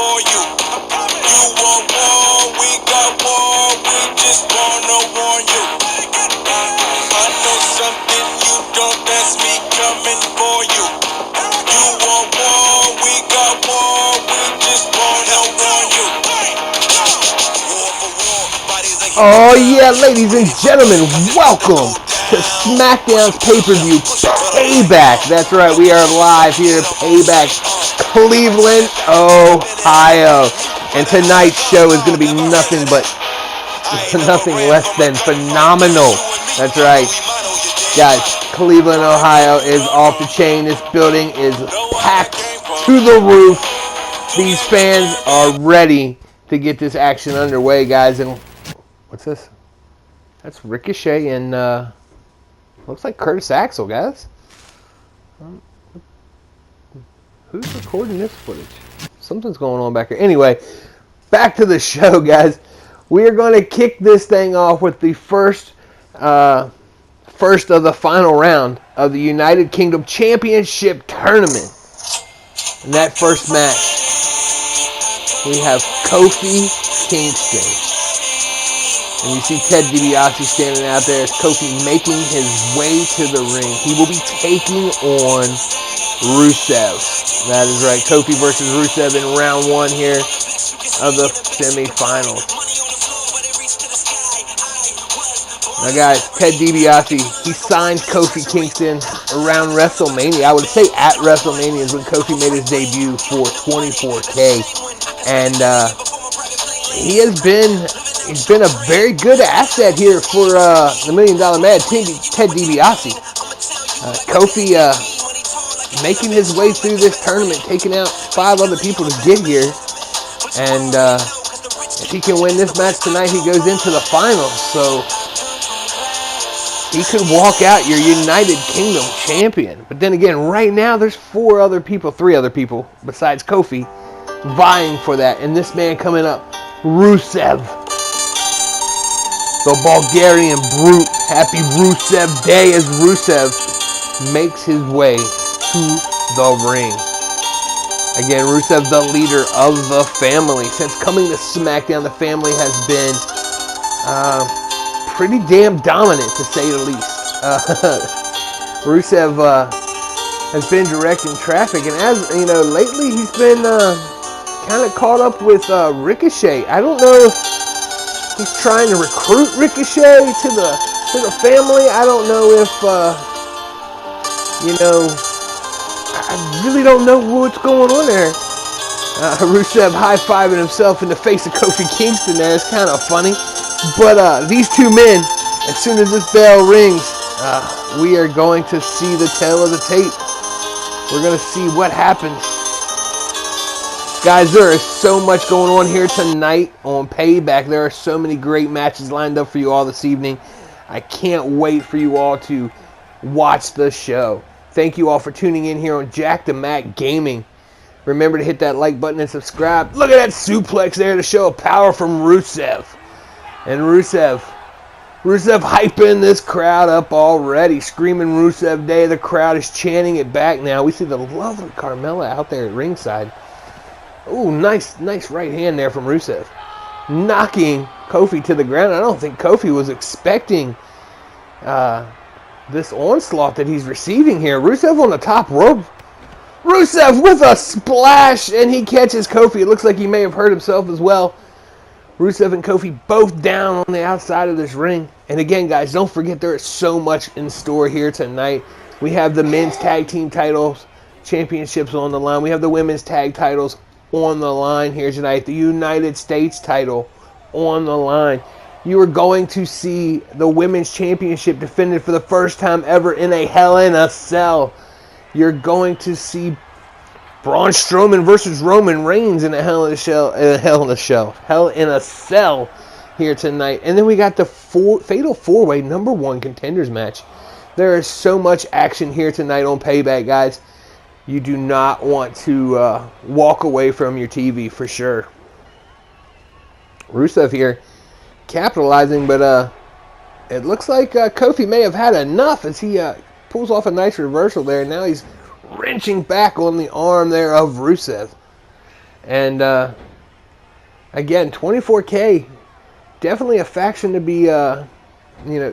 for you. You want war, we got war, we just wanna warn you. I know something you don't, that's me coming for you. You want war, we got war, we just wanna warn you. War for war, bodies are Oh yeah, ladies and gentlemen, welcome to SmackDown's pay-per-view Payback. That's right, we are live here at Payback, Cleveland, Ohio. And tonight's show is going to be nothing less than phenomenal. That's right, guys, Cleveland, Ohio is off the chain. This building is packed to the roof. These fans are ready to get this action underway, guys. And what's this? That's Ricochet and looks like Curtis Axel, guys. Who's recording this footage? Something's going on back here. Anyway, back to the show, guys. We are going to kick this thing off with the first of the final round of the United Kingdom Championship Tournament. In that first match, we have Kofi Kingston. And you see Ted DiBiase standing out there as Kofi making his way to the ring. He will be taking on Rusev. That is right, Kofi versus Rusev in round one here of the semifinals. Now guys, Ted DiBiase, he signed Kofi Kingston around WrestleMania. I would say at WrestleMania is when Kofi made his debut for $24K. And he's been a very good asset here for the $1 Million Man, Ted DiBiase. Kofi making his way through this tournament, taking out 5 other people to get here. And if he can win this match tonight, he goes into the finals. So he could walk out your United Kingdom champion. But then again, right now there's 3 other people besides Kofi vying for that. And this man coming up, Rusev. The Bulgarian Brute. Happy Rusev Day as Rusev makes his way to the ring. Again, Rusev, the leader of the family. Since coming to SmackDown, the family has been pretty damn dominant, to say the least. Rusev has been directing traffic, and as you know, lately he's been kind of caught up with Ricochet. I don't know if he's trying to recruit Ricochet to the family. I don't know if I really don't know what's going on there. Rusev high-fiving himself in the face of Kofi Kingston there. It's kind of funny. But these two men, as soon as this bell rings, we are going to see the tail of the tape. We're going to see what happens. Guys, there is so much going on here tonight on Payback. There are so many great matches lined up for you all this evening. I can't wait for you all to watch the show. Thank you all for tuning in here on Jackdamack Gaming. Remember to hit that like button and subscribe. Look at that suplex there to show power from Rusev. And Rusev hyping this crowd up already. Screaming Rusev Day. The crowd is chanting it back now. We see the lovely Carmella out there at ringside. Ooh, nice right hand there from Rusev. Knocking Kofi to the ground. I don't think Kofi was expecting this onslaught that he's receiving here. Rusev on the top rope. Rusev with a splash, and he catches Kofi. It looks like he may have hurt himself as well. Rusev and Kofi both down on the outside of this ring. And again, guys, don't forget there is so much in store here tonight. We have the men's tag team titles, championships on the line. We have the women's tag titles on the line here tonight. The United States title on the line. You are going to see the women's championship defended for the first time ever in a Hell in a Cell. You're going to see Braun Strowman versus Roman Reigns in a Hell in a Cell here tonight. And then we got the Fatal 4-Way #1 contenders match. There is so much action here tonight on Payback, guys. You do not want to walk away from your TV for sure. Rusev here capitalizing, but it looks like Kofi may have had enough as he pulls off a nice reversal there. Now he's wrenching back on the arm there of Rusev. And again, 24K, definitely a faction to be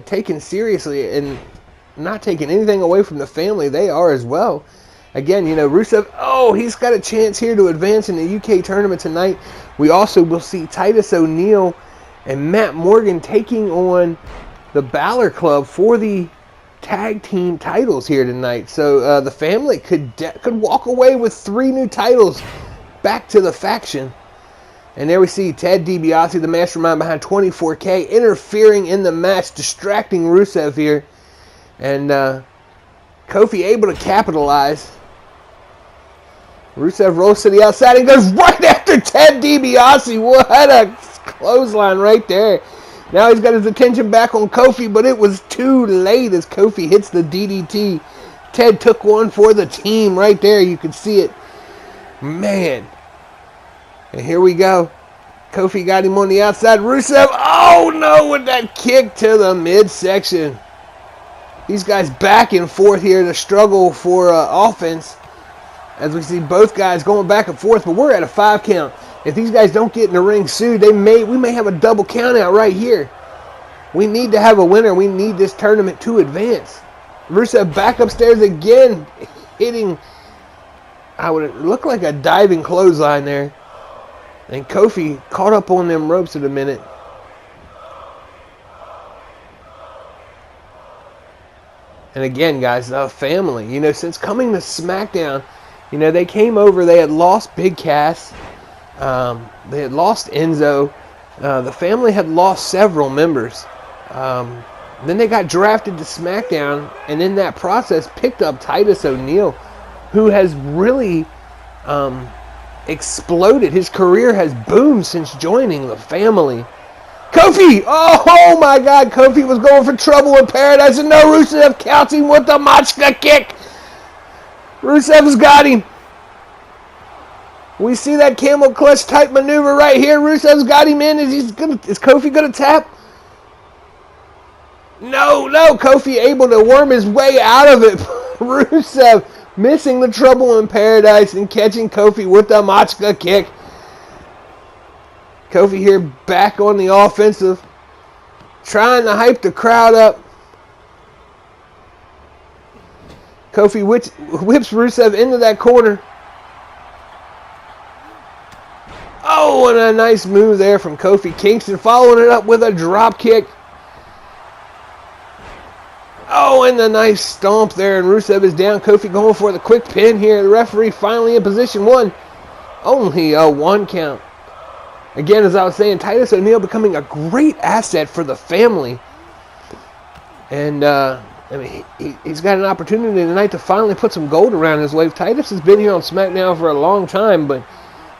taken seriously and not taking anything away from the family. They are as well. Again, Rusev, he's got a chance here to advance in the UK tournament tonight. We also will see Titus O'Neil and Matt Morgan taking on the Balor Club for the tag team titles here tonight. So the family could walk away with 3 new titles back to the faction. And there we see Ted DiBiase, the mastermind behind 24K, interfering in the match, distracting Rusev here. And Kofi able to capitalize. Rusev rolls to the outside and goes right after Ted DiBiase. What a clothesline right there. Now he's got his attention back on Kofi, but it was too late as Kofi hits the DDT. Ted took one for the team right there. You can see it. Man. And here we go. Kofi got him on the outside. Rusev, oh no, with that kick to the midsection. These guys back and forth here to struggle for offense. As we see both guys going back and forth, but we're at a 5 count. If these guys don't get in the ring soon, we may have a double count out right here. We need to have a winner. We need this tournament to advance. Rusev back upstairs again, hitting, I would look like a diving clothesline there. And Kofi caught up on them ropes in a minute. And again, guys, the family, since coming to SmackDown, they came over, they had lost Big Cass, they had lost Enzo, the family had lost several members. Then they got drafted to SmackDown, and in that process picked up Titus O'Neil, who has really exploded. His career has boomed since joining the family. Kofi! Oh my God, Kofi was going for trouble in paradise, and no, Rusev counts him with the Machka kick. Rusev's got him. We see that camel clutch type maneuver right here. Rusev's got him in. Is Kofi gonna tap? No, Kofi able to worm his way out of it. Rusev missing the trouble in paradise and catching Kofi with the Machka kick. Kofi here back on the offensive, trying to hype the crowd up. Kofi whips Rusev into that corner. Oh, and a nice move there from Kofi Kingston, following it up with a drop kick. Oh, and the nice stomp there, and Rusev is down. Kofi going for the quick pin here. The referee finally in position 1. Only a 1 count. Again, as I was saying, Titus O'Neil becoming a great asset for the family. And, he's got an opportunity tonight to finally put some gold around his waist. Titus has been here on SmackDown for a long time, but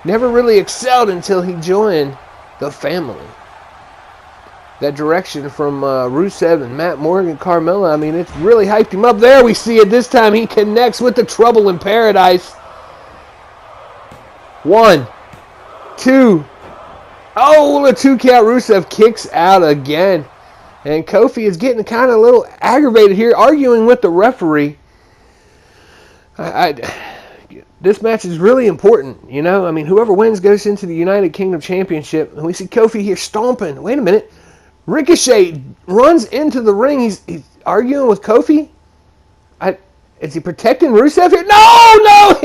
never really excelled until he joined the family. That direction from Rusev and Matt Morgan, Carmella, it's really hyped him up. There we see it this time. He connects with the Trouble in Paradise. 1, 2. Oh, the 2 count. Rusev kicks out again. And Kofi is getting kind of a little aggravated here, arguing with the referee. This match is really important, whoever wins goes into the United Kingdom Championship. And we see Kofi here stomping. Wait a minute. Ricochet runs into the ring. He's arguing with Kofi. Is he protecting Rusev here? No,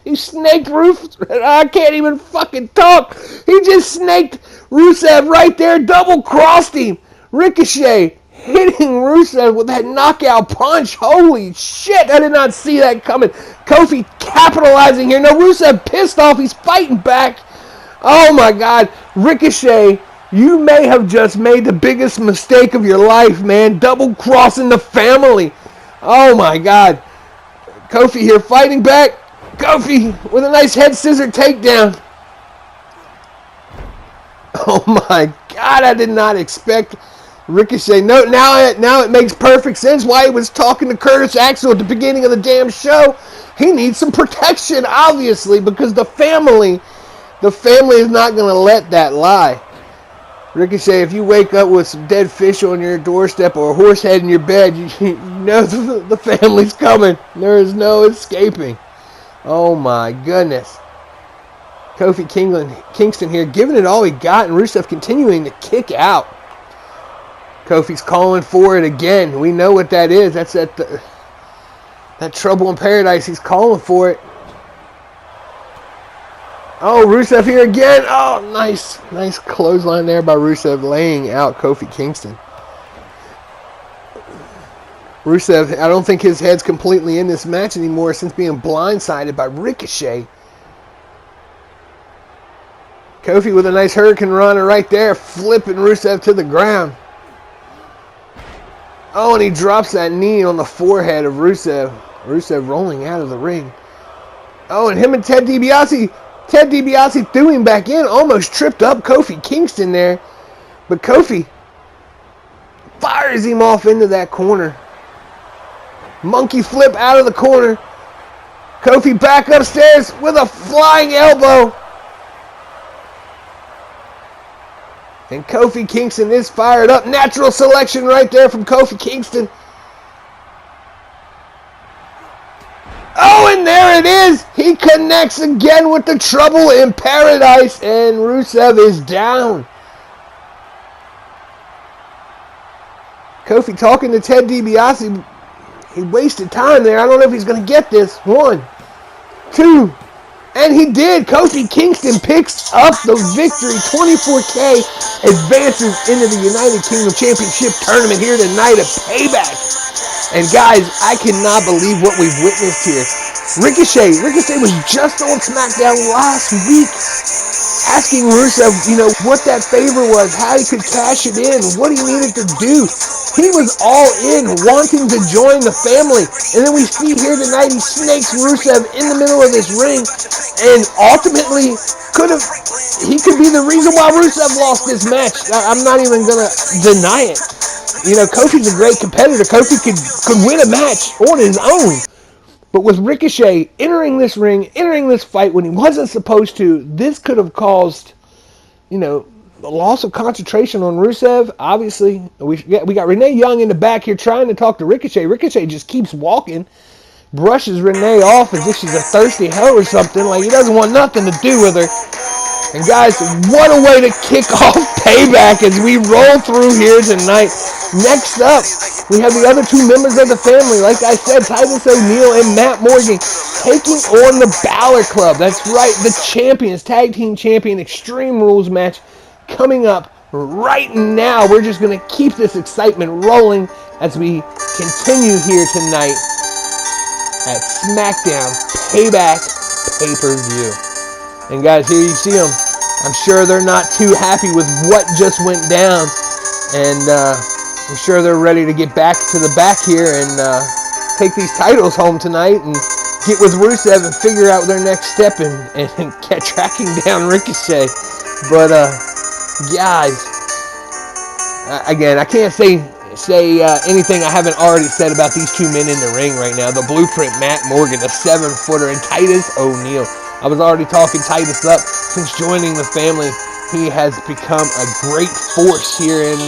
he snaked Rusev. I can't even fucking talk. He just snaked Rusev right there, double crossed him. Ricochet hitting Rusev with that knockout punch. Holy shit, I did not see that coming. Kofi capitalizing here. No, Rusev pissed off. He's fighting back. Oh my God. Ricochet, you may have just made the biggest mistake of your life, man. Double crossing the family. Oh my God. Kofi here fighting back. Kofi with a nice head scissor takedown. Oh my God, I did not expect Ricochet. No, now it makes perfect sense why he was talking to Curtis Axel at the beginning of the damn show. He needs some protection, obviously, because the family is not going to let that lie. Ricochet, if you wake up with some dead fish on your doorstep or a horse head in your bed, you know the family's coming. There is no escaping. Oh my goodness. Kofi Kingston here giving it all he got, and Rusev continuing to kick out. Kofi's calling for it again. We know what that is. That's that trouble in paradise. He's calling for it. Oh, Rusev here again. Oh, nice clothesline there by Rusev, laying out Kofi Kingston. Rusev, I don't think his head's completely in this match anymore since being blindsided by Ricochet. Kofi with a nice Hurricane Runner right there, flipping Rusev to the ground. Oh, and he drops that knee on the forehead of Rusev. Rusev rolling out of the ring. Oh, and him and Ted DiBiase. Ted DiBiase threw him back in, almost tripped up Kofi Kingston there. But Kofi fires him off into that corner. Monkey flip out of the corner. Kofi back upstairs with a flying elbow. And Kofi Kingston is fired up. Natural selection right there from Kofi Kingston. Oh, and there it is. He connects again with the trouble in paradise. And Rusev is down. Kofi talking to Ted DiBiase. He wasted time there. I don't know if he's going to get this. 1, 2. And he did. Kofi Kingston picks up the victory. 24K advances into the United Kingdom Championship tournament here tonight at Payback. And guys, I cannot believe what we've witnessed here. Ricochet was just on SmackDown last week asking Rusev, what that favor was, how he could cash it in, what he needed to do. He was all in, wanting to join the family. And then we see here tonight, he snakes Rusev in the middle of this ring. And ultimately, he could be the reason why Rusev lost this match. I'm not even going to deny it. Kofi's a great competitor. Kofi could win a match on his own. But with Ricochet entering this ring, entering this fight when he wasn't supposed to, this could have caused, a loss of concentration on Rusev. Obviously, we got Renee Young in the back here trying to talk to Ricochet. Ricochet just keeps walking, brushes Renee off as if she's a thirsty hoe or something. Like he doesn't want nothing to do with her. And guys, what a way to kick off Payback as we roll through here tonight. Next up, we have the other two members of the family. Like I said, Titus O'Neil and Matt Morgan taking on the Balor Club. That's right, the champions, tag team champion, Extreme Rules match coming up right now. We're just going to keep this excitement rolling as we continue here tonight at SmackDown Payback Pay-Per-View. And guys, here you see them. I'm sure they're not too happy with what just went down. And I'm sure they're ready to get back to the back here and take these titles home tonight and get with Rusev and figure out their next step and tracking down Ricochet. But guys, again, I can't say anything I haven't already said about these two men in the ring right now. The Blueprint, Matt Morgan, the 7-footer, and Titus O'Neil. I was already talking Titus up since joining the family. He has become a great force here in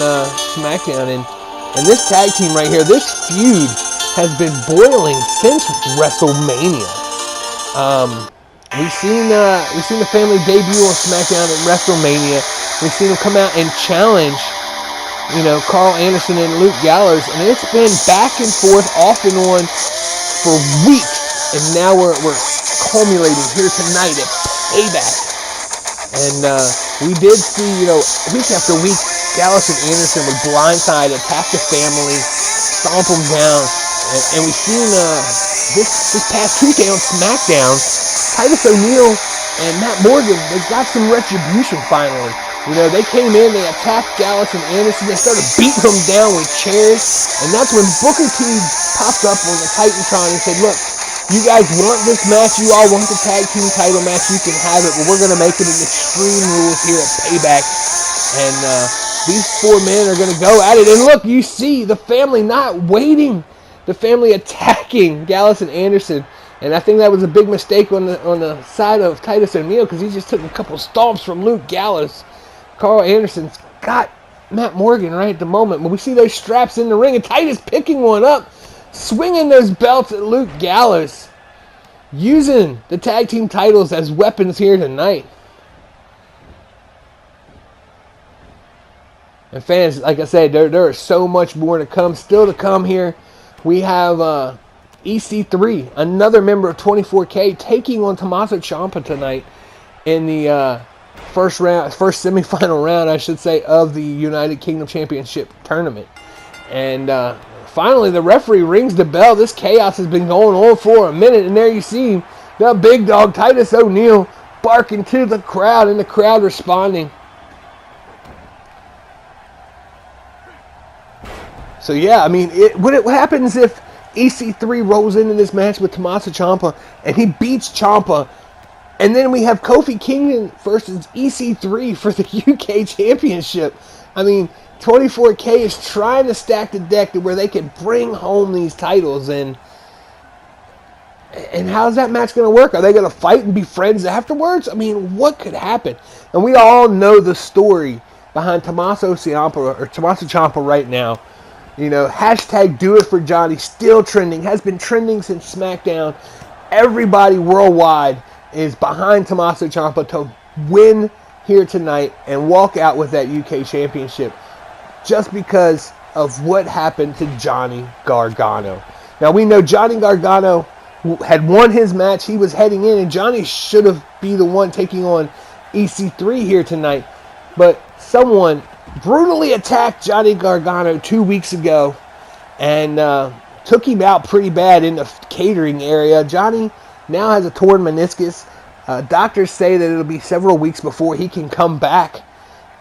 SmackDown. And this tag team right here, this feud has been boiling since WrestleMania. We've seen the family debut on SmackDown at WrestleMania. We've seen them come out and challenge, Carl Anderson and Luke Gallows. And it's been back and forth, off and on, for weeks. And now we're culminating here tonight at Payback. And we did see, week after week, Gallows and Anderson would blindside, attack the family, stomp them down. And we've seen this past Tuesday on SmackDown, Titus O'Neil and Matt Morgan, they got some retribution finally. They came in, they attacked Gallows and Anderson, they started beating them down with chairs. And that's when Booker T popped up on the Titantron and said, look, you guys want this match, you all want the tag team title match, you can have it, but we're going to make it an Extreme Rules here at Payback. And these four men are going to go at it. And look, you see the family not waiting. The family attacking Gallows and Anderson. And I think that was a big mistake on the side of Titus O'Neil because he just took a couple stomps from Luke Gallows. Carl Anderson's got Matt Morgan right at the moment. But we see those straps in the ring and Titus picking one up, swinging those belts at Luke Gallows, using the tag team titles as weapons here tonight. And fans, like I said, there is so much more to come, still to come here. We have EC3, another member of 24K, taking on Tommaso Ciampa tonight in the first semifinal round, I should say, of the United Kingdom Championship tournament. And finally, the referee rings the bell. This chaos has been going on for a minute, and there you see the big dog Titus O'Neil barking to the crowd, and the crowd responding. So yeah, I mean, what happens if EC3 rolls into this match with Tommaso Ciampa and he beats Ciampa, and then we have Kofi Kingston versus EC3 for the UK Championship? I mean, 24K is trying to stack the deck to where they can bring home these titles, and how's that match going to work? Are they going to fight and be friends afterwards? I mean, what could happen? And we all know the story behind Tommaso Ciampa right now. You know, hashtag do it for Johnny, still trending, has been trending since SmackDown. Everybody worldwide is behind Tommaso Ciampa to win here tonight and walk out with that UK Championship just because of what happened to Johnny Gargano. Now, we know Johnny Gargano had won his match. He was heading in, and Johnny should have been the one taking on EC3 here tonight. But someone brutally attacked Johnny Gargano 2 weeks ago and took him out pretty bad in the catering area. Johnny now has a torn meniscus. Doctors say that it'll be several weeks before he can come back.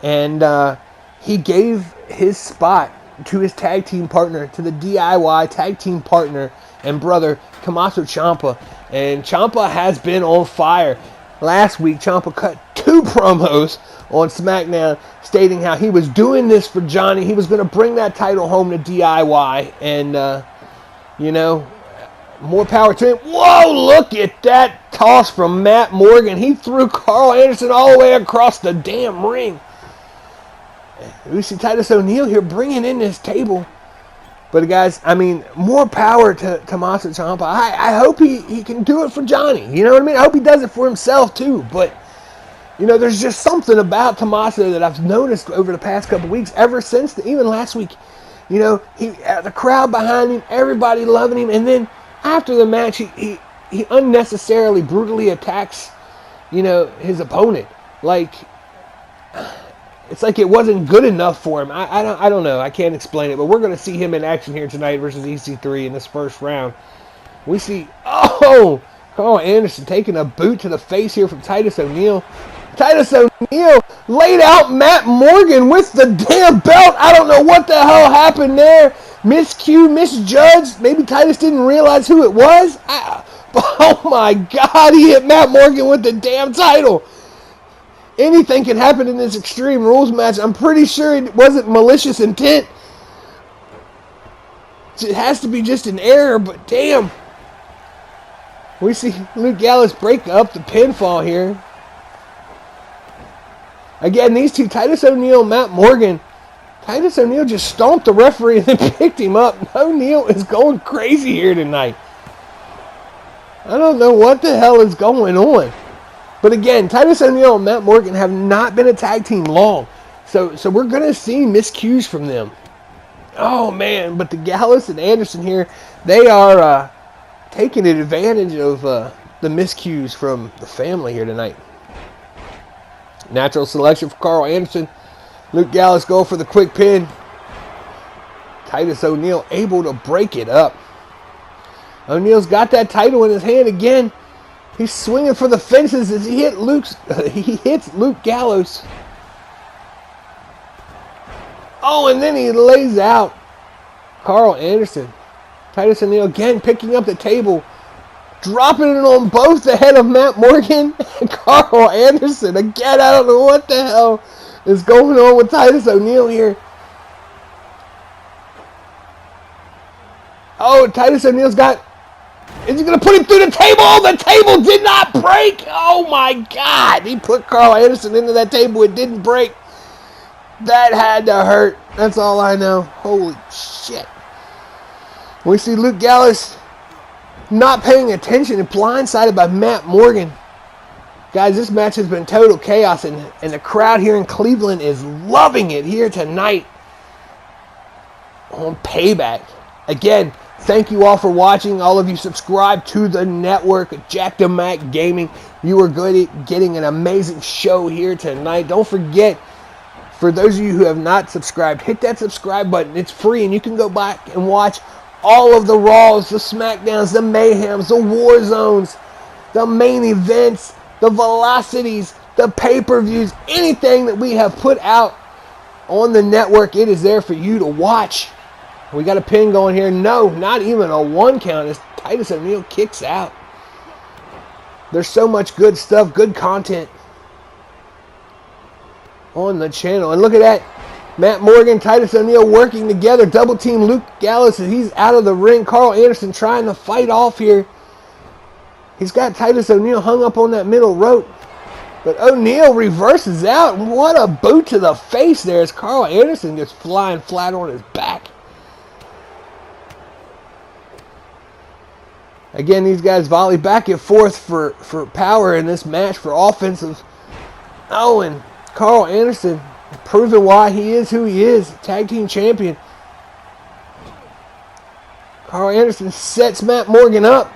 And he gave his spot to his tag team partner, to the DIY tag team partner and brother, Tommaso Ciampa. And Ciampa has been on fire. Last week, Ciampa cut 2 promos on SmackDown stating how he was doing this for Johnny. He was going to bring that title home to DIY. And, you know, more power to him. Whoa, look at that toss from Matt Morgan. He threw Carl Anderson all the way across the damn ring. We see Titus O'Neil here bringing in this table. But, guys, I mean, more power to Tommaso Ciampa. I hope he can do it for Johnny. You know what I mean? I hope he does it for himself, too. But, you know, there's just something about Tommaso that I've noticed over the past couple weeks, ever since, even last week. You know, the crowd behind him, everybody loving him. And then after the match, he unnecessarily, brutally attacks, you know, his opponent. Like, it's like it wasn't good enough for him. I don't know. I can't explain it. But we're going to see him in action here tonight versus EC3 in this first round. We see, Carl Anderson taking a boot to the face here from Titus O'Neil. Titus O'Neil laid out Matt Morgan with the damn belt. I don't know what the hell happened there. Miscue, misjudged. Maybe Titus didn't realize who it was. Oh my God, he hit Matt Morgan with the damn title. Anything can happen in this Extreme Rules match. I'm pretty sure it wasn't malicious intent. It has to be just an error, but damn. We see Luke Gallows break up the pinfall here. Again, these two, Titus O'Neil, Matt Morgan. Titus O'Neil just stomped the referee and then picked him up. O'Neil is going crazy here tonight. I don't know what the hell is going on. But again, Titus O'Neil and Matt Morgan have not been a tag team long. So we're going to see miscues from them. Oh, man. But the Gallows and Anderson here, they are taking advantage of the miscues from the family here tonight. Natural selection for Carl Anderson. Luke Gallows going for the quick pin. Titus O'Neil able to break it up. O'Neil's got that title in his hand again. He's swinging for the fences as he hits Luke Gallows. Oh, and then he lays out Carl Anderson. Titus O'Neil again picking up the table, dropping it on both the head of Matt Morgan and Carl Anderson. Again, I don't know what the hell is going on with Titus O'Neil here. Oh, Titus O'Neil's got... Is he going to put him through the table? Oh, the table did not break. Oh, my God. He put Carl Anderson into that table. It didn't break. That had to hurt. That's all I know. Holy shit. We see Luke Gallows not paying attention and blindsided by Matt Morgan. Guys, this match has been total chaos, and the crowd here in Cleveland is loving it here tonight on Payback. Again, thank you all for watching. All of you subscribe to the network, Jackdamack Gaming. You are getting an amazing show here tonight. Don't forget, for those of you who have not subscribed, hit that subscribe button. It's free, and you can go back and watch all of the Raws, the SmackDowns, the Mayhems, the War Zones, the main events, the velocities, the pay-per-views, anything that we have put out on the network, it is there for you to watch. We got a pin going here. No, not even a 1 count as Titus O'Neil kicks out. There's so much good stuff, good content on the channel. And look at that. Matt Morgan, Titus O'Neil working together. Double team Luke Gallows as he's out of the ring. Carl Anderson trying to fight off here. He's got Titus O'Neil hung up on that middle rope. But O'Neil reverses out. What a boot to the face there as Carl Anderson gets flying flat on his back. Again, these guys volley back and forth for power in this match, for offensive. Oh, and Carl Anderson proving why he is who he is. Tag team champion. Carl Anderson sets Matt Morgan up.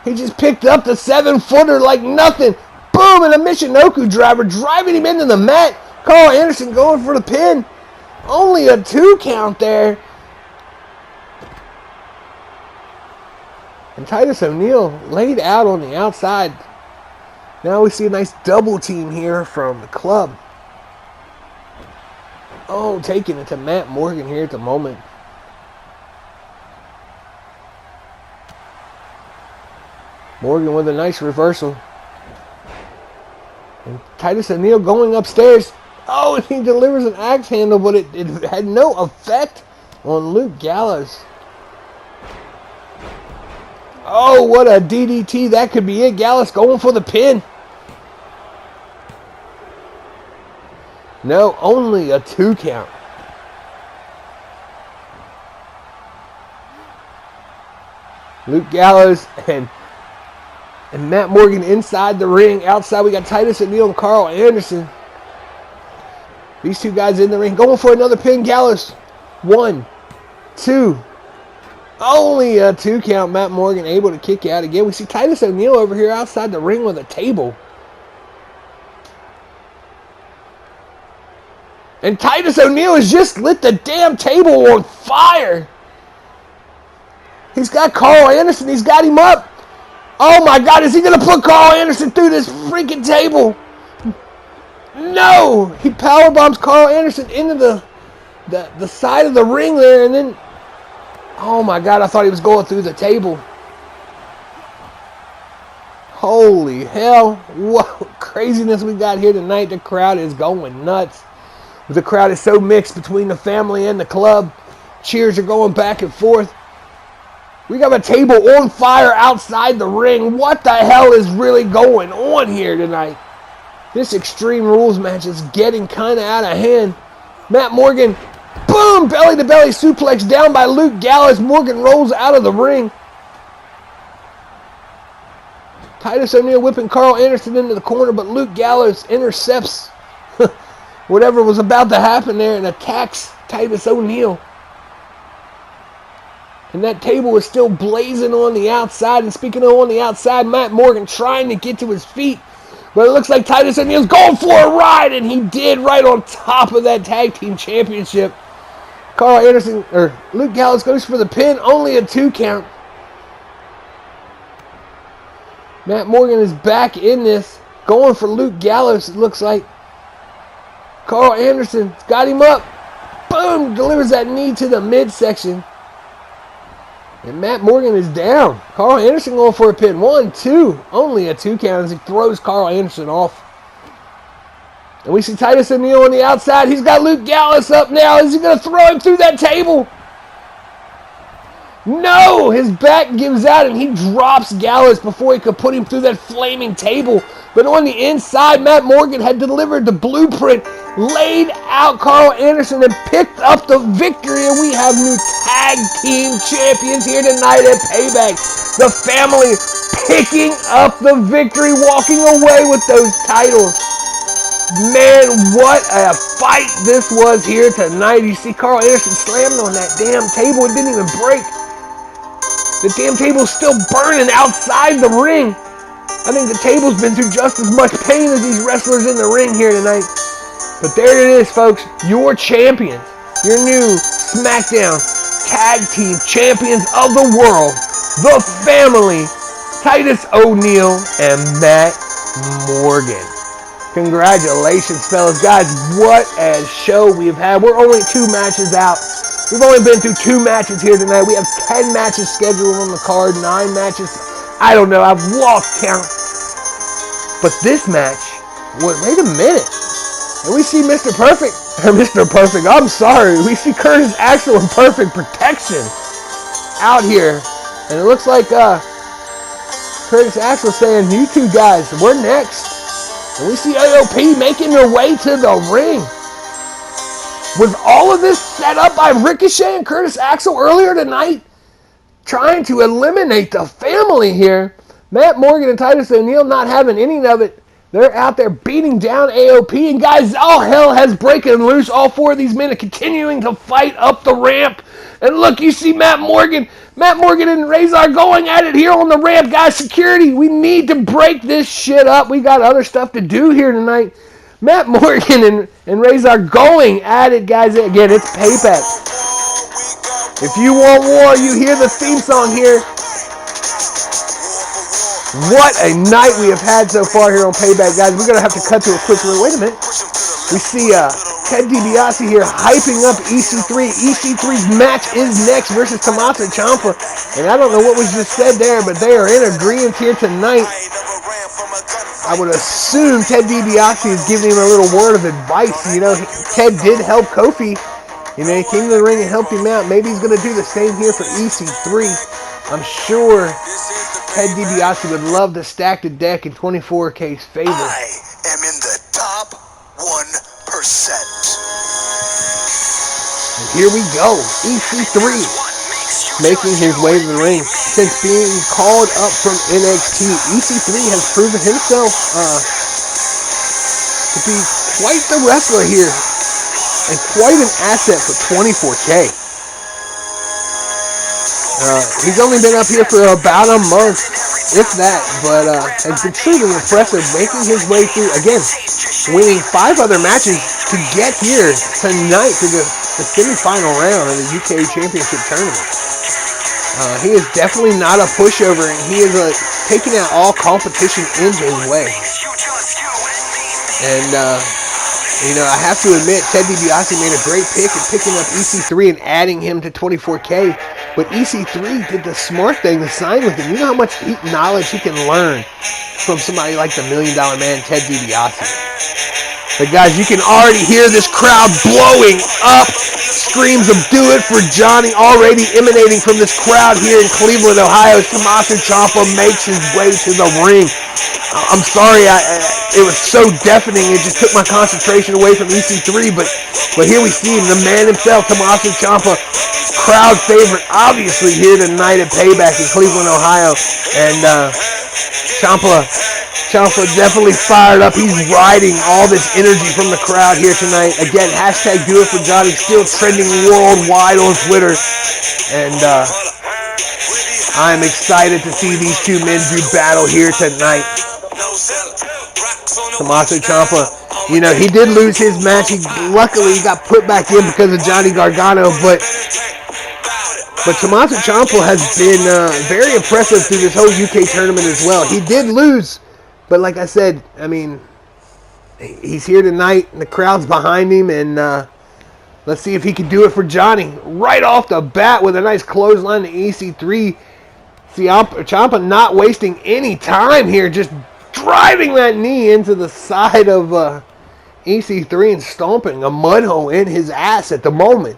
He just picked up the 7-footer like nothing. Boom, and a Michinoku driver driving him into the mat. Carl Anderson going for the pin. Only a 2 count there. And Titus O'Neil laid out on the outside. Now we see a nice double team here from the club. Oh, taking it to Matt Morgan here at the moment. Morgan with a nice reversal. And Titus O'Neil going upstairs. Oh, and he delivers an axe handle, but it had no effect on Luke Gallows. Oh, what a DDT. That could be it. Gallows going for the pin. No, only a 2 count. Luke Gallows and Matt Morgan inside the ring. Outside, we got Titus O'Neil and Carl Anderson. These 2 guys in the ring going for another pin. Gallows. 1, 2. Only a 2 count. Matt Morgan able to kick out again. We see Titus O'Neil over here outside the ring with a table. And Titus O'Neil has just lit the damn table on fire. He's got Carl Anderson. He's got him up. Oh my God, is he going to put Carl Anderson through this freaking table? No! He powerbombs Carl Anderson into the side of the ring there, and then, oh my God, I thought he was going through the table. Holy hell. What craziness we got here tonight. The crowd is going nuts. The crowd is so mixed between the family and the club. Cheers are going back and forth. We got a table on fire outside the ring. What the hell is really going on here tonight? This Extreme Rules match is getting kind of out of hand. Matt Morgan, boom, belly-to-belly suplex down by Luke Gallows. Morgan rolls out of the ring. Titus O'Neil whipping Carl Anderson into the corner, but Luke Gallows intercepts whatever was about to happen there and attacks Titus O'Neil. And that table is still blazing on the outside. And speaking of on the outside, Matt Morgan trying to get to his feet. But it looks like Titus O'Neil's going for a ride. And he did, right on top of that tag team championship. Carl Anderson, or Luke Gallows goes for the pin. Only a 2 count. Matt Morgan is back in this. Going for Luke Gallows, it looks like. Carl Anderson's got him up. Boom! Delivers that knee to the midsection. And Matt Morgan is down. Carl Anderson going for a pin. 1, 2. Only a 2 count as he throws Carl Anderson off. And we see Titus O'Neil on the outside. He's got Luke Gallows up now. Is he going to throw him through that table? No! His back gives out and he drops Gallows before he could put him through that flaming table. But on the inside, Matt Morgan had delivered the blueprint, laid out Carl Anderson, and picked up the victory. And we have new tag team champions here tonight at Payback. The family picking up the victory, walking away with those titles. Man, what a fight this was here tonight. You see Carl Anderson slamming on that damn table. It didn't even break. The damn table's still burning outside the ring. I think the table's been through just as much pain as these wrestlers in the ring here tonight. But there it is, folks. Your champions. Your new SmackDown Tag Team Champions of the World. The Family. Titus O'Neil and Matt Morgan. Congratulations, fellas. Guys, what a show we've had. We're only 2 matches out. We've only been through 2 matches here tonight. We have 10 matches scheduled on the card, 9 matches. I don't know. I've lost count. But this match, wait a minute. And we see Mr. Perfect. Mr. Perfect, I'm sorry. We see Curtis Axel in Perfect Protection out here. And it looks like Curtis Axel saying, you two guys, we're next. And we see AOP making their way to the ring. Was all of this set up by Ricochet and Curtis Axel earlier tonight? Trying to eliminate the family here. Matt Morgan and Titus O'Neil not having any of it. They're out there beating down AOP. And guys, all hell has broken loose. All 4 of these men are continuing to fight up the ramp. And look, you see Matt Morgan and Razor going at it here on the ramp. Guys, security, we need to break this shit up. We got other stuff to do here tonight. Matt Morgan and Razor going at it, guys. Again, it's Payback. If you want war, you hear the theme song here. What a night we have had so far here on Payback, guys. We're going to have to cut to a quick one. Wait a minute. We see Ted DiBiase here hyping up EC3. EC3's match is next versus Tommaso Ciampa. And I don't know what was just said there, but they are in agreement here tonight. I would assume Ted DiBiase is giving him a little word of advice. You know, Ted did help Kofi. You know, he came to the ring and helped him out. Maybe he's going to do the same here for EC3. I'm sure Ted DiBiase would love to stack the deck in 24K's favor. I am in the top 1%. And here we go. EC3 making his way to the ring. Since being called up from NXT, EC3 has proven himself to be quite the wrestler here and quite an asset for 24K. He's only been up here for about a month, if that, but has been truly impressive, making his way through, again, winning 5 other matches to get here tonight to the semifinal round of the UK Championship Tournament. He is definitely not a pushover, and he is taking out all competition in his way. And, you know, I have to admit, Ted DiBiase made a great pick in picking up EC3 and adding him to 24K. But EC3 did the smart thing to sign with him. You know how much knowledge he can learn from somebody like the $1 Million Man, Ted DiBiase. But guys, you can already hear this crowd blowing up. Screams of "Do it for Johnny" already emanating from this crowd here in Cleveland, Ohio, as Tommaso Ciampa makes his way to the ring. I'm sorry, it was so deafening, it just took my concentration away from EC3, but here we see him, the man himself, Tommaso Ciampa, crowd favorite, obviously here tonight at Payback in Cleveland, Ohio, and Ciampa definitely fired up. He's riding all this energy from the crowd here tonight. Again, hashtag Do It For Johnny, still trending worldwide on Twitter, and I'm excited to see these two men do battle here tonight. Tommaso Ciampa, you know, he did lose his match. Luckily, he got put back in because of Johnny Gargano, but Tommaso Ciampa has been very impressive through this whole UK tournament as well. He did lose, but like I said, I mean, he's here tonight, and the crowd's behind him, and let's see if he can do it for Johnny. Right off the bat with a nice clothesline to EC3. Ciampa not wasting any time here, just driving that knee into the side of EC3 and stomping a mud hole in his ass at the moment.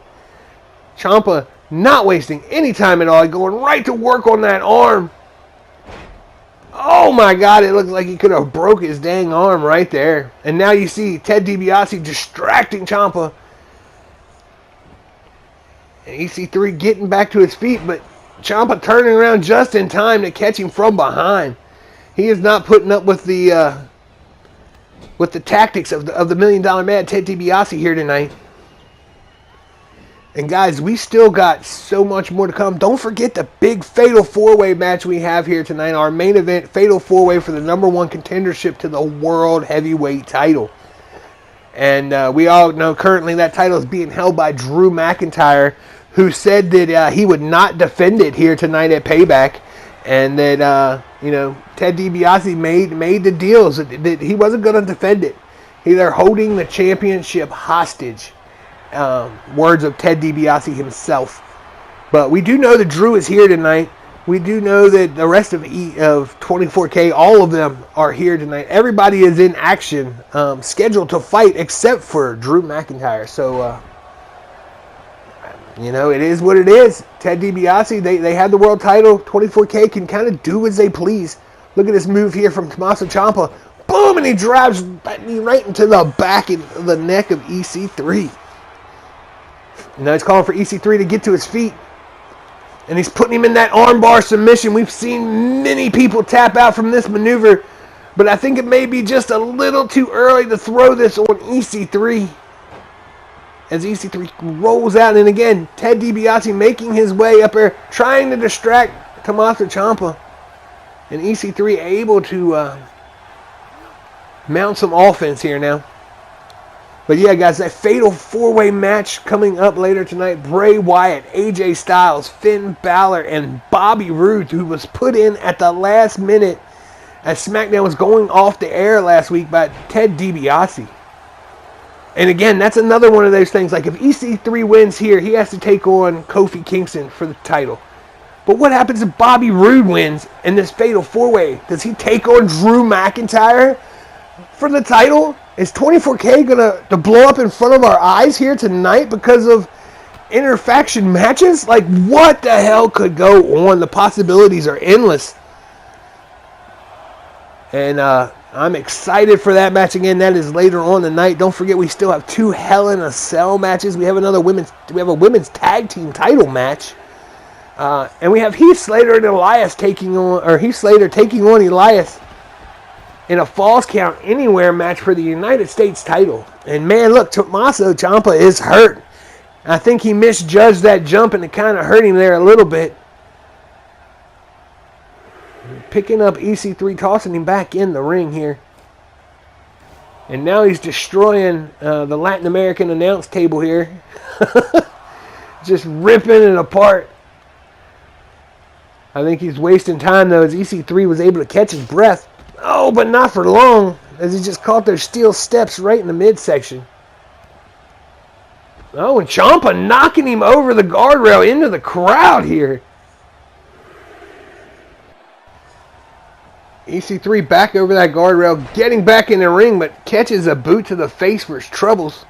Ciampa not wasting any time at all, going right to work on that arm. Oh my God, it looks like he could have broke his dang arm right there. And now you see Ted DiBiase distracting Ciampa. And EC3 getting back to his feet, but Ciampa turning around just in time to catch him from behind. He is not putting up with the tactics of the $1 Million Man, Ted DiBiase, here tonight. And guys, we still got so much more to come. Don't forget the big Fatal 4-Way match we have here tonight. Our main event, Fatal 4-Way for the #1 contendership to the World Heavyweight title. And we all know currently that title is being held by Drew McIntyre, who said that he would not defend it here tonight at Payback. And that, Ted DiBiase made the deals that he wasn't going to defend it. They're holding the championship hostage. Words of Ted DiBiase himself. But we do know that Drew is here tonight. We do know that the rest of 24K, all of them are here tonight. Everybody is in action, scheduled to fight except for Drew McIntyre. So, it is what it is. Ted DiBiase, they have the world title. 24K can kind of do as they please. Look at this move here from Tommaso Ciampa. Boom, and he drives right into the back of the neck of EC3. Now he's calling for EC3 to get to his feet. And he's putting him in that armbar submission. We've seen many people tap out from this maneuver. But I think it may be just a little too early to throw this on EC3. As EC3 rolls out. And again, Ted DiBiase making his way up there. Trying to distract Tommaso Ciampa. And EC3 able to mount some offense here now. But yeah, guys, that Fatal 4-Way match coming up later tonight. Bray Wyatt, AJ Styles, Finn Balor, and Bobby Roode, who was put in at the last minute as SmackDown was going off the air last week by Ted DiBiase. And again, that's another one of those things. Like, if EC3 wins here, he has to take on Kofi Kingston for the title. But what happens if Bobby Roode wins in this Fatal 4-Way? Does he take on Drew McIntyre for the title? Is 24K going to blow up in front of our eyes here tonight because of interfaction matches? Like, what the hell could go on? The possibilities are endless. And I'm excited for that match again. That is later on tonight. Don't forget, we still have 2 Hell in a Cell matches. We have a women's tag team title match. And we have Heath Slater and Elias taking on Elias in a Falls Count Anywhere match for the United States title. And man, look, Tommaso Ciampa is hurt. I think he misjudged that jump and it kind of hurt him there a little bit. Picking up EC3, tossing him back in the ring here. And now he's destroying the Latin American announce table here. Just ripping it apart. I think he's wasting time though, as EC3 was able to catch his breath. Oh, but not for long, as he just caught those steel steps right in the midsection. Oh, and Ciampa knocking him over the guardrail into the crowd here. EC3 back over that guardrail, getting back in the ring, but catches a boot to the face for his troubles.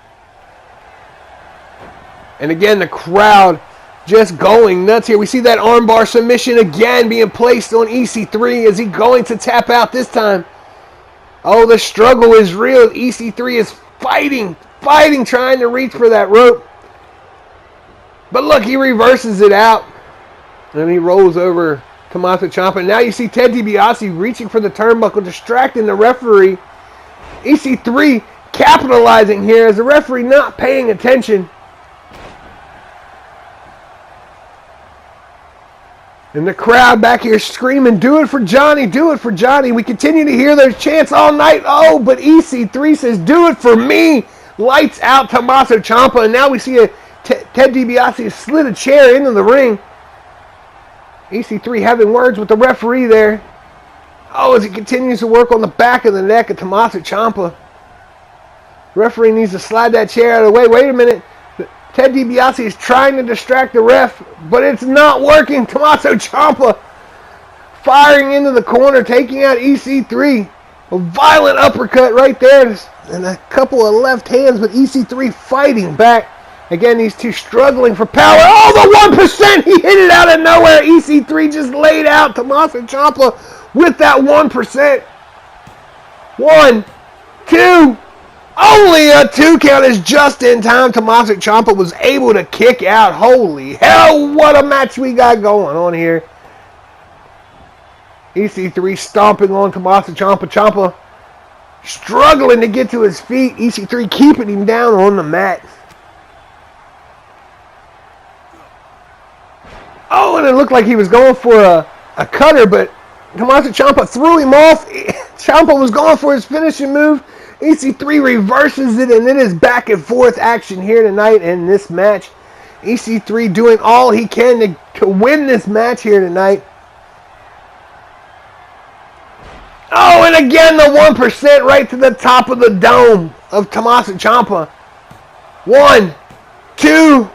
And again, the crowd just going nuts here. We see that armbar submission again being placed on EC3. Is he going to tap out this time? Oh, the struggle is real. EC3 is fighting, trying to reach for that rope. But look, he reverses it out. And he rolls over Tommaso Ciampa. Now you see Ted DiBiase reaching for the turnbuckle, distracting the referee. EC3 capitalizing here as the referee not paying attention. And the crowd back here screaming, "Do it for Johnny, do it for Johnny." We continue to hear those chants all night. Oh, but EC3 says, "Do it for me." Lights out Tommaso Ciampa. And now we see Ted DiBiase slid a chair into the ring. EC3 having words with the referee there. Oh, as he continues to work on the back of the neck of Tommaso Ciampa. Referee needs to slide that chair out of the way. Wait a minute. Ted DiBiase is trying to distract the ref, but it's not working. Tommaso Ciampa firing into the corner, taking out EC3. A violent uppercut right there, and a couple of left hands, but EC3 fighting back. Again, these two struggling for power. Oh, the 1%! He hit it out of nowhere. EC3 just laid out. Tommaso Ciampa with that 1%. 1, 2, Only a 2 count is just in time. Tommaso Ciampa was able to kick out. Holy hell, what a match we got going on here. EC3 stomping on Tommaso Ciampa. Ciampa struggling to get to his feet. EC3 keeping him down on the mat. Oh, and it looked like he was going for a cutter, but Tommaso Ciampa threw him off. Ciampa was going for his finishing move. EC3 reverses it, and it is back and forth action here tonight in this match. EC3 doing all he can to win this match here tonight. Oh, and again the 1% right to the top of the dome of Tommaso Ciampa. 1, 2.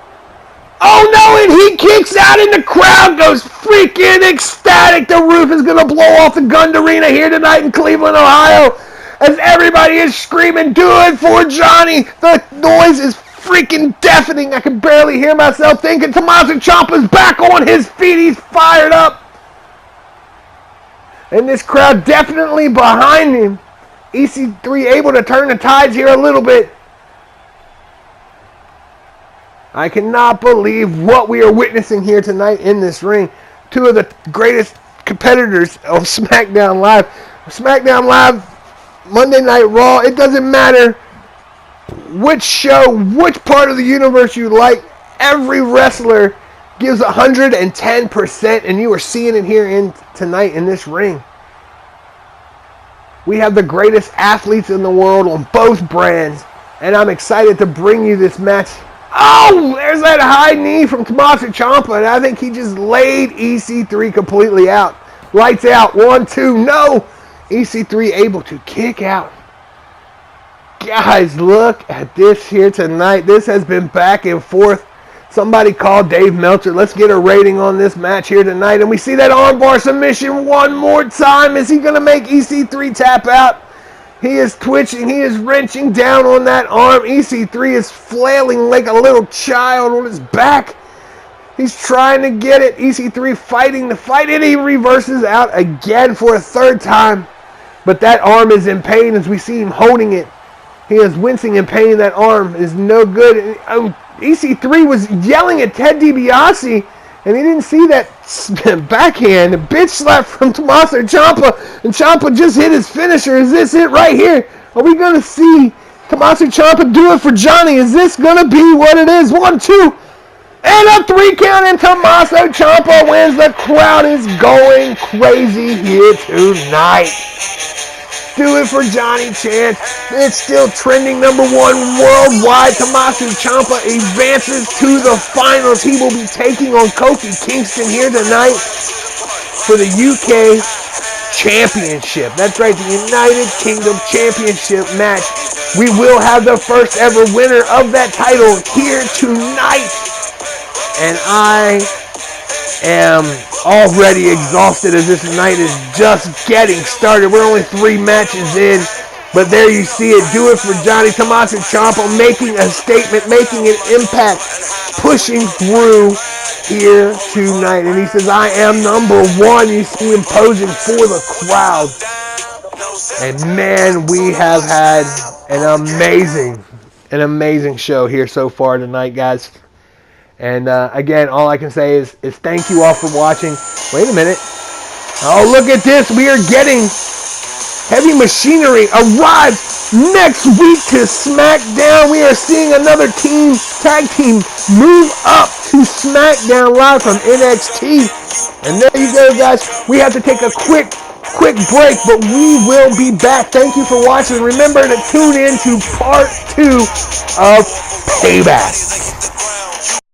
Oh no, and he kicks out and the crowd goes freaking ecstatic. The roof is going to blow off the Gund Arena here tonight in Cleveland, Ohio. As everybody is screaming, do it for Johnny. The noise is freaking deafening. I can barely hear myself thinking. Tommaso Ciampa's back on his feet. He's fired up. And this crowd definitely behind him. EC3 able to turn the tides here a little bit. I cannot believe what we are witnessing here tonight in this ring. Two of the greatest competitors of SmackDown Live. SmackDown Live, Monday Night Raw, it doesn't matter which show, which part of the universe you like. Every wrestler gives 110%, and you are seeing it here tonight in this ring. We have the greatest athletes in the world on both brands, and I'm excited to bring you this match. Oh, there's that high knee from Tommaso Ciampa, and I think he just laid EC3 completely out. Lights out, 1, 2, no! EC3 able to kick out. Guys, look at this here tonight. This has been back and forth. Somebody call Dave Meltzer. Let's get a rating on this match here tonight. And we see that armbar submission one more time. Is he going to make EC3 tap out? He is twitching. He is wrenching down on that arm. EC3 is flailing like a little child on his back. He's trying to get it. EC3 fighting the fight, and he reverses out again for a third time. But that arm is in pain as we see him holding it. He is wincing in pain. That arm is no good. EC3 was yelling at Ted DiBiase, and he didn't see that backhand, a bitch slap from Tommaso Ciampa, and Ciampa just hit his finisher. Is this it right here? Are we going to see Tommaso Ciampa do it for Johnny? Is this going to be what it is? 1, 2, and a 3 count, and Tommaso Ciampa wins. The crowd is going crazy here tonight. Do it for Johnny Chance. It's still trending number 1 worldwide. Tommaso Ciampa advances to the finals. He will be taking on Kofi Kingston here tonight for the UK Championship. That's right, the United Kingdom Championship match. We will have the first ever winner of that title here tonight. And I am already exhausted as this night is just getting started. We're only 3 matches in, but there you see it. Do it for Johnny. Tommaso Ciampa making a statement, making an impact, pushing through here tonight. And he says, I am number 1. You see him posing for the crowd. And man, we have had an amazing show here so far tonight, guys. And again, all I can say is thank you all for watching. Wait a minute. Oh, look at this. We are getting Heavy Machinery arrive next week to SmackDown. We are seeing another tag team move up to SmackDown Live from NXT. And there you go, guys. We have to take a quick break, but we will be back. Thank you for watching. Remember to tune in to part 2 of Payback.